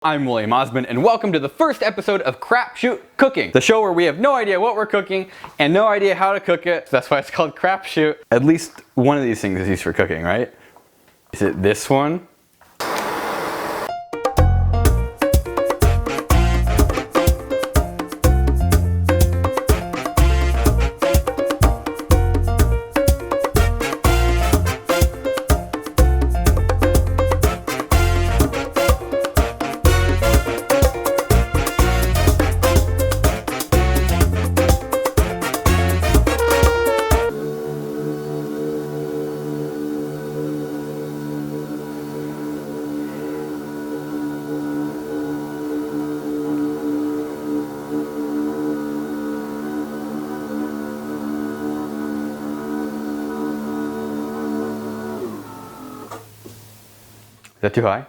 I'm William Osman, and welcome to the first episode of Crapshoot Cooking, the show where we have no idea what we're cooking and no idea how to cook it. That's why it's called Crapshoot. At least one of these things is used for cooking, right? Is it this one? Is that too high?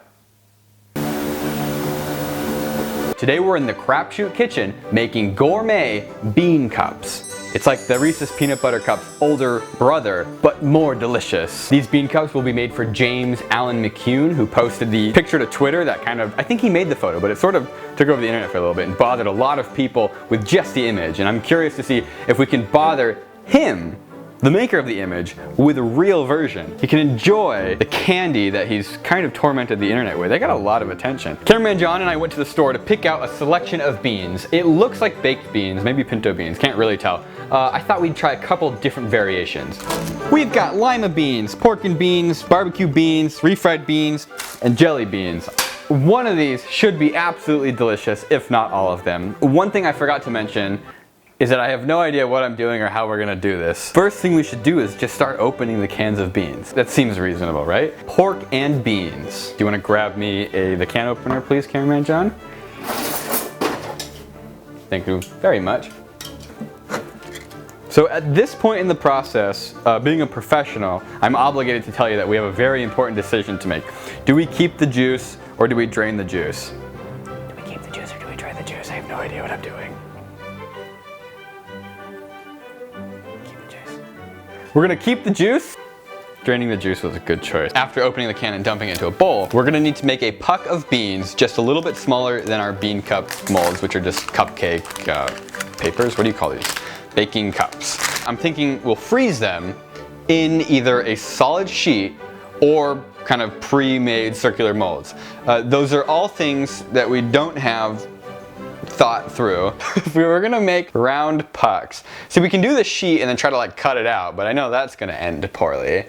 Today we're in the Crapshoot kitchen making gourmet bean cups. It's like the Reese's peanut butter cups older brother, but more delicious. These bean cups will be made for James Allen McCune, who posted the picture to Twitter that kind of, I think he made the photo, but it sort of took over the internet for a little bit and bothered a lot of people with just the image. And I'm curious to see if we can bother him, the maker of the image, with a real version. He can enjoy the candy that he's kind of tormented the internet with. They got a lot of attention. Cameraman John and I went to the store to pick out a selection of beans. It looks like baked beans, maybe pinto beans, can't really tell. I thought we'd try a couple different variations. We've got lima beans, pork and beans, barbecue beans, refried beans, and jelly beans. One of these should be absolutely delicious, if not all of them. One thing I forgot to mention is that I have no idea what I'm doing or how we're gonna do this. First thing we should do is just start opening the cans of beans. That seems reasonable, right? Pork and beans. Do you wanna grab me the can opener, please, Cameraman John? Thank you very much. So at this point in the process, being a professional, I'm obligated to tell you that we have a very important decision to make. Do we keep the juice or do we drain the juice? Do we keep the juice or do we drain the juice? I have no idea what I'm doing. We're gonna keep the juice. Draining the juice was a good choice. After opening the can and dumping it into a bowl, we're gonna need to make a puck of beans just a little bit smaller than our bean cup molds, which are just cupcake papers. What do you call these? Baking cups. I'm thinking we'll freeze them in either a solid sheet or kind of pre-made circular molds. Those are all things that we don't have thought through. If we were gonna make round pucks. See, we can do the sheet and then try to like cut it out, but I know that's gonna end poorly.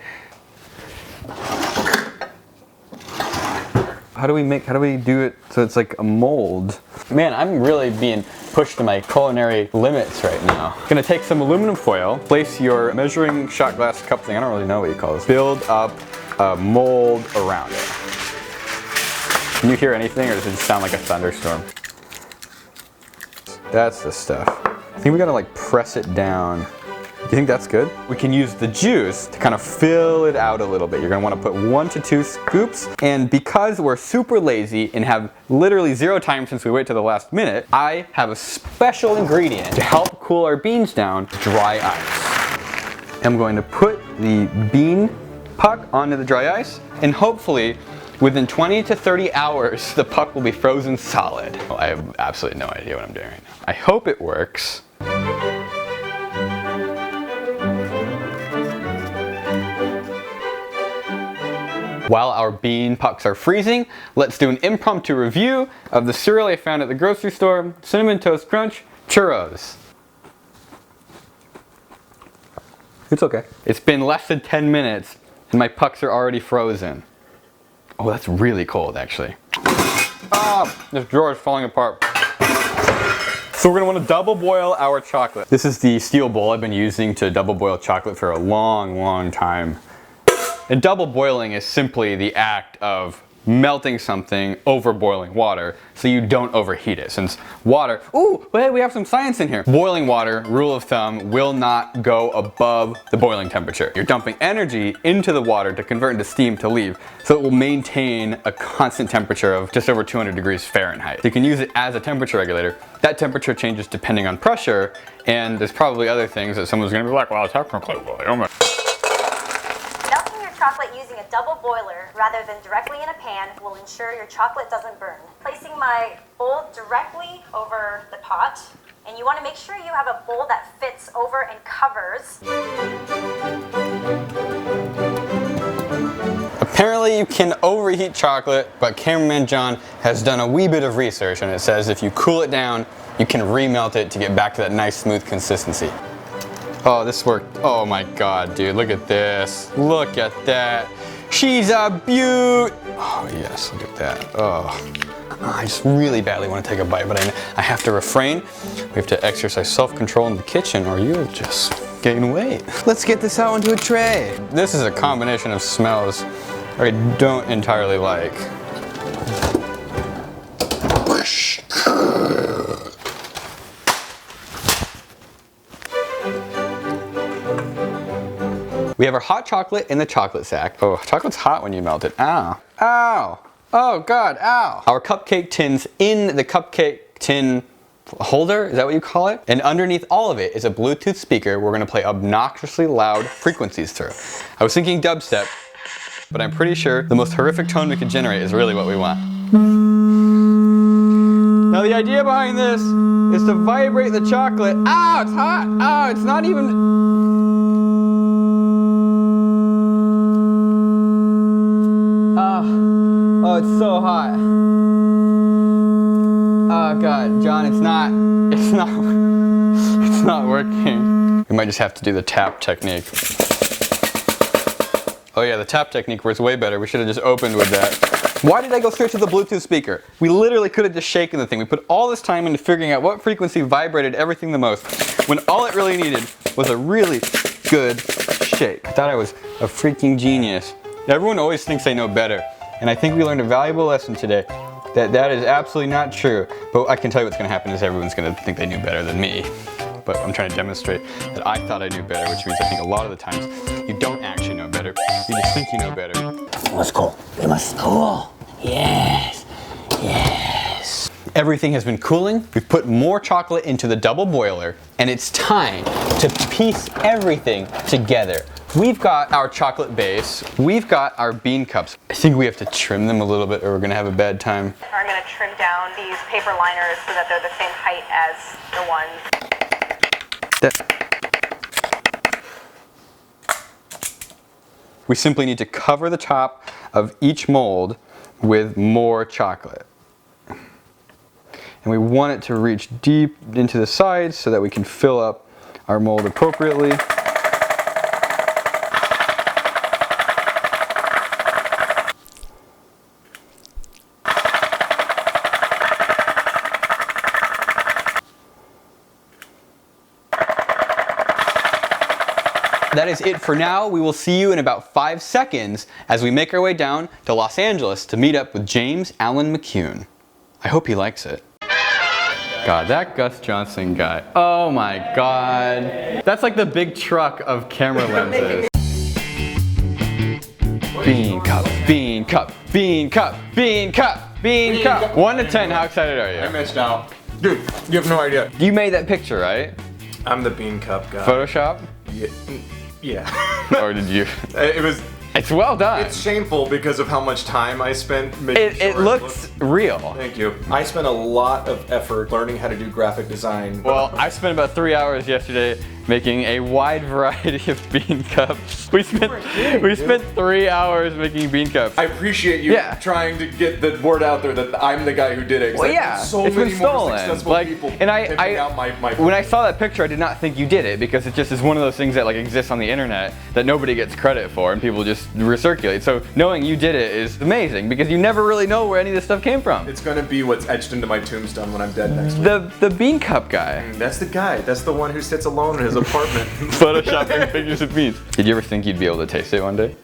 How do we do it so it's like a mold? Man, I'm really being pushed to my culinary limits right now. Gonna take some aluminum foil, place your measuring shot glass cup thing, I don't really know what you call this, build up a mold around it. Can you hear anything or does it just sound like a thunderstorm? That's the stuff. I think we gotta like press it down. Do you think that's good? We can use the juice to kind of fill it out a little bit. You're gonna wanna put 1 to 2 scoops. And because we're super lazy and have literally 0 time since we wait till the last minute, I have a special ingredient to help cool our beans down, dry ice. I'm going to put the bean puck onto the dry ice and hopefully within 20 to 30 hours, the puck will be frozen solid. Well, I have absolutely no idea what I'm doing right now. I hope it works. While our bean pucks are freezing, let's do an impromptu review of the cereal I found at the grocery store, Cinnamon Toast Crunch Churros. It's okay. It's been less than 10 minutes and my pucks are already frozen. Oh, that's really cold, actually. Ah, this drawer is falling apart. So we're gonna wanna double boil our chocolate. This is the steel bowl I've been using to double boil chocolate for a long, long time. And double boiling is simply the act of melting something over boiling water so you don't overheat it. Since water, ooh, hey, we have some science in here. Boiling water, rule of thumb, will not go above the boiling temperature. You're dumping energy into the water to convert into steam to leave, so it will maintain a constant temperature of just over 200 degrees Fahrenheit. You can use it as a temperature regulator. That temperature changes depending on pressure, and there's probably other things that someone's gonna be like, well, technically, William. Melting your chocolate using a double boiler rather than directly in a pan will ensure your chocolate doesn't burn. Placing my bowl directly over the pot, and you want to make sure you have a bowl that fits over and covers. Apparently you can overheat chocolate, but cameraman John has done a wee bit of research and it says if you cool it down, you can remelt it to get back to that nice smooth consistency. Oh, this worked. Oh my god, dude, look at this. Look at that. She's a beaut. Oh yes, look at that. Oh, I just really badly want to take a bite, but I have to refrain. We have to exercise self-control in the kitchen or you'll just gain weight. Let's get this out onto a tray. This is a combination of smells I don't entirely like. We have our hot chocolate in the chocolate sack. Oh, chocolate's hot when you melt it. Ow. Ow. Oh god, ow. Our cupcake tins in the cupcake tin holder, is that what you call it? And underneath all of it is a Bluetooth speaker we're gonna play obnoxiously loud frequencies through. I was thinking dubstep, but I'm pretty sure the most horrific tone we could generate is really what we want. Now the idea behind this is to vibrate the chocolate. Ow, it's hot. Ow, it's not even... Oh, it's so hot. Oh god, John, it's not working. We might just have to do the tap technique. Oh yeah, the tap technique works way better. We should have just opened with that. Why did I go straight to the Bluetooth speaker? We literally could have just shaken the thing. We put all this time into figuring out what frequency vibrated everything the most, when all it really needed was a really good shake. I thought I was a freaking genius. Everyone always thinks they know better. And I think we learned a valuable lesson today that is absolutely not true. But I can tell you what's going to happen is everyone's going to think they knew better than me. But I'm trying to demonstrate that I thought I knew better, which means I think a lot of the times you don't actually know better. You just think you know better. Let's go. We must go. Yes. Yes. Everything has been cooling. We've put more chocolate into the double boiler, and it's time to piece everything together. We've got our chocolate base, we've got our bean cups. I think we have to trim them a little bit or we're gonna have a bad time. I'm going to trim down these paper liners so that they're the same height as the ones. We simply need to cover the top of each mold with more chocolate. And we want it to reach deep into the sides so that we can fill up our mold appropriately. That is it for now. We will see you in about 5 seconds as we make our way down to Los Angeles to meet up with James Allen McCune. I hope he likes it. God, that Gus Johnson guy. Oh my God. That's like the big truck of camera lenses. Bean cup, bean cup, bean cup, bean cup, bean cup. 1 to 10, how excited are you? I missed out. Dude, you have no idea. You made that picture, right? I'm the bean cup guy. Photoshop? Yeah. Or did you? It's well done. It's shameful because of how much time I spent making it looks real. Thank you. I spent a lot of effort learning how to do graphic design. Well, I spent about 3 hours yesterday making a wide variety of bean cups. We spent 3 hours making bean cups. I appreciate you trying to get the word out there that I'm the guy who did it. Well, yeah, so it's many been more stolen. successful people and picking out my when I saw that picture, I did not think you did it because it just is one of those things that like exists on the internet that nobody gets credit for and people just recirculate. So knowing you did it is amazing because you never really know where any of this stuff came from. It's gonna be what's etched into my tombstone when I'm dead next week. The bean cup guy. That's the guy. That's the one who sits alone in his apartment. Photoshopping pictures of beans. Did you ever think you'd be able to taste it one day?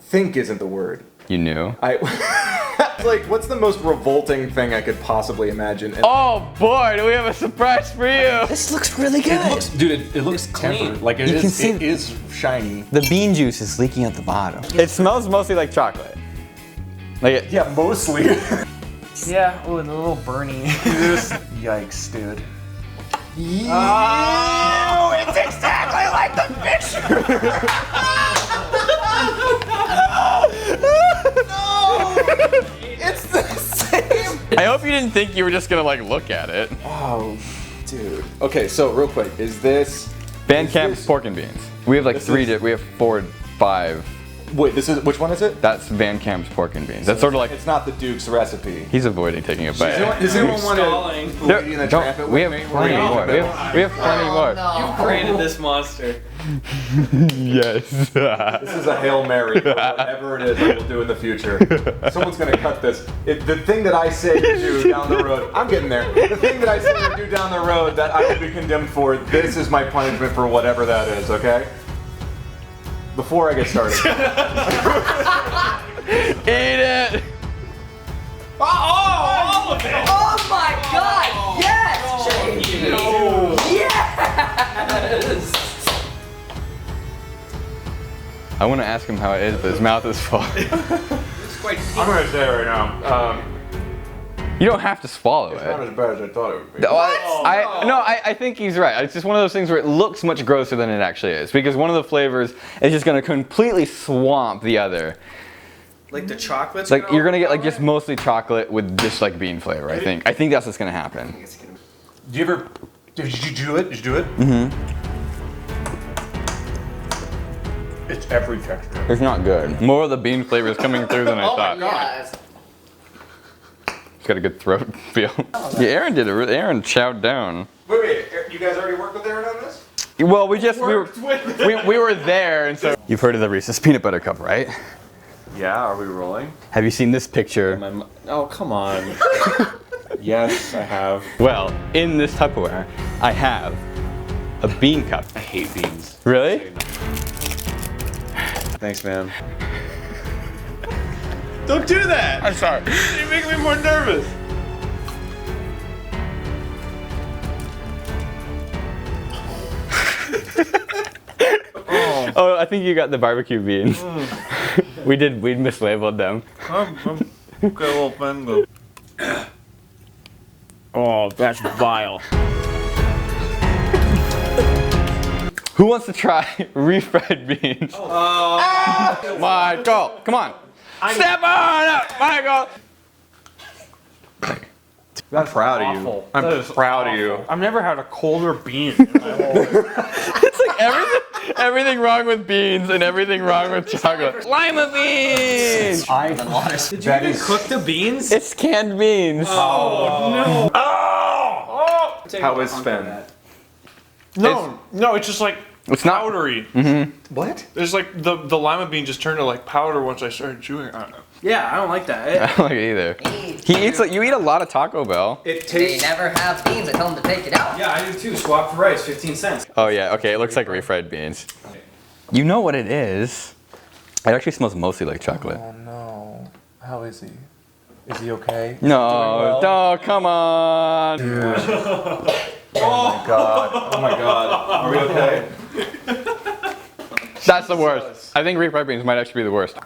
Think isn't the word. You knew? Like, what's the most revolting thing I could possibly imagine? Oh boy, do we have a surprise for you! This looks really good. It looks clean. Like it is shiny. The bean juice is leaking out the bottom. It smells mostly like chocolate. Like yeah, mostly. Yeah, oh, and a little burny. Yikes, dude. Oh, it's exactly like the picture! It's the same. I hope you didn't think you were just gonna like look at it. Oh, dude. Okay, so real quick, is this Van Camp's pork and beans. We have like we have 4, 5. Wait, this is which one is it? That's Van Camp's pork and beans. That's sort of like It's not the Duke's recipe. he's avoiding taking a bite. Does anyone want Stalling. to Lady in the Tramp it We have with me? plenty more. We have plenty more. You created this monster. Yes. This is a Hail Mary for whatever it is I will do in the future. Someone's gonna cut this. The thing that I say to do down the road, I'm getting there. The thing that I say to do down the road that I will be condemned for, this is my punishment for whatever that is, okay? Before I get started. Eat it. All of it. Oh my god! Yes! James! Yes! I want to ask him how it is, but his mouth is full. It's quite I'm gonna say right now, You don't have to swallow it's not it. as bad as I thought it would be. I think he's right. It's just one of those things where it looks much grosser than it actually is, because one of the flavors is just going to completely swamp the other. like the chocolates. Like you're gonna get like just mostly chocolate with just like bean flavor. I think that's what's gonna happen. Do you ever? Did you do it? Did you do it? Mm-hmm. It's every texture. It's not good. More of the bean flavor is coming through than I thought. Yes. It's got a good throat feel. Yeah, Aaron did it. Aaron chowed down. Wait, you guys already worked with Aaron on this? Well, we were there, and so you've heard of the Reese's peanut butter cup, right? Yeah, are we rolling? Have you seen this picture? Oh, come on. Yes, I have. Well, in this Tupperware, I have a bean cup. I hate beans. Really? Thanks, man. Don't do that. I'm sorry. You're making me more nervous. Oh, I think you got the barbecue beans. we mislabeled them. I'm got a little thing. Oh, that's vile. Who wants to try refried beans? Michael, come on. Step on up, Michael. I'm proud of you. I'm proud of you. I've never had a colder bean in my whole life. It's like everything wrong with beans and everything wrong with chocolate. Lima beans! Did you even cook the beans? It's canned beans. Oh no. How is Sven? No, it's just like It's not. powdery. What? There's like the lima bean just turned to like powder once I started chewing on it. Yeah, I don't like I that. don't like it either. He eats like you eat a lot of Taco Bell. It They tastes. never have beans. I tell them to take it out. Yeah, I do too. Swap for rice, 15 cents. Oh yeah, okay, it looks like refried beans. You know what it is? It actually smells mostly like chocolate. Oh no. How is he? Is he okay? No, no, come on. Oh my god. Oh my god. Are we okay? That's the worst. I think refried beans might actually be the worst.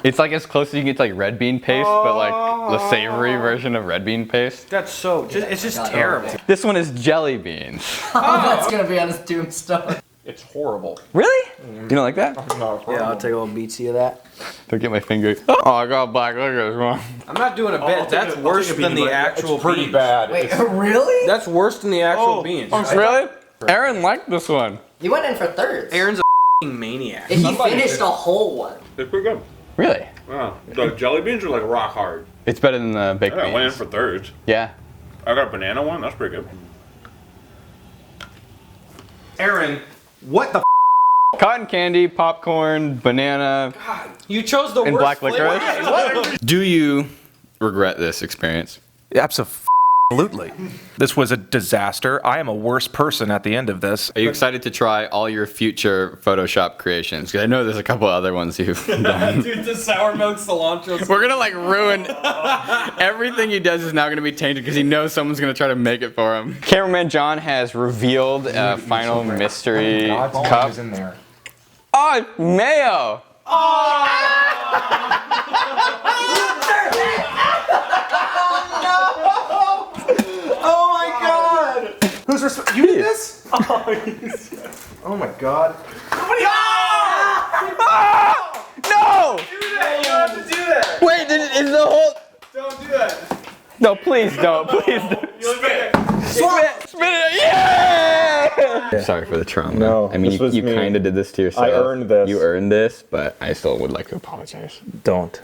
It's like as close as you can get to like red bean paste, but like the savory version of red bean paste. That's so. It's just terrible. This one is jelly beans. Oh, that's gonna be on his tombstone. It's horrible. Really? You don't like that? No, Yeah, I'll take a little beatsy of that. Don't get my finger. Oh, I got black licorice wrong. I'm not doing a bit. That's worse than the actual It's pretty beans. bad. Wait, really? That's worse than the actual beans. Really? Aaron liked this one. You went in for thirds. Aaron's a maniac. He finished a whole one. It's pretty good. Really? Wow. The jelly beans are like rock hard. It's better than the baked I went in beans. for thirds. Yeah. I got a banana one. That's pretty good. Aaron, what the Cotton candy, popcorn, banana, You chose the and worst black flavor. licorice. Do you regret this experience? Absolutely. This was a disaster. I am a worse person at the end of this. Are you excited to try all your future Photoshop creations? Because I know there's a couple other ones you've done. Dude, the sour milk cilantro. We're gonna like ruin everything he does is now gonna be tainted because he knows someone's gonna try to make it for him. Cameraman John has revealed a final mystery cup. is in there? Oh, it's mayo! Oh my god! Who's responsible? You did this? Oh my god. No! You have to do that. the whole. Don't do that. No, please don't. Please don't. Spit. Spit it. Yeah! Sorry for the trauma. No, I mean, this was you me. kind of did this to yourself. I earned this. You earned this, but I still would like to apologize. Don't.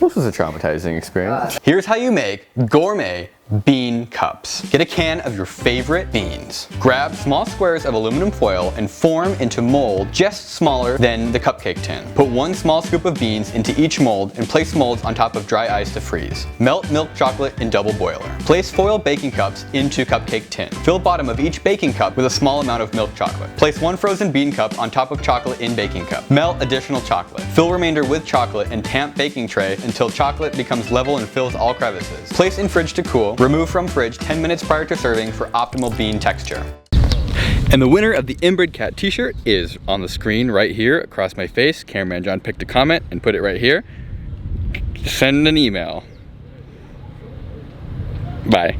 This was a traumatizing experience. Here's how you make gourmet bean cups. Get a can of your favorite beans. Grab small squares of aluminum foil and form into mold just smaller than the cupcake tin. Put 1 small scoop of beans into each mold and place molds on top of dry ice to freeze. Melt milk chocolate in double boiler. Place foil baking cups into cupcake tin. Fill bottom of each baking cup with a small amount of milk chocolate. Place 1 frozen bean cup on top of chocolate in baking cup. Melt additional chocolate. Fill remainder with chocolate and tamp baking tray until chocolate becomes level and fills all crevices. Place in fridge to cool. Remove from fridge 10 minutes prior to serving for optimal bean texture. And the winner of the Inbred Cat t-shirt is on the screen right here across my face. Cameraman John picked a comment and put it right here. Send an email. Bye.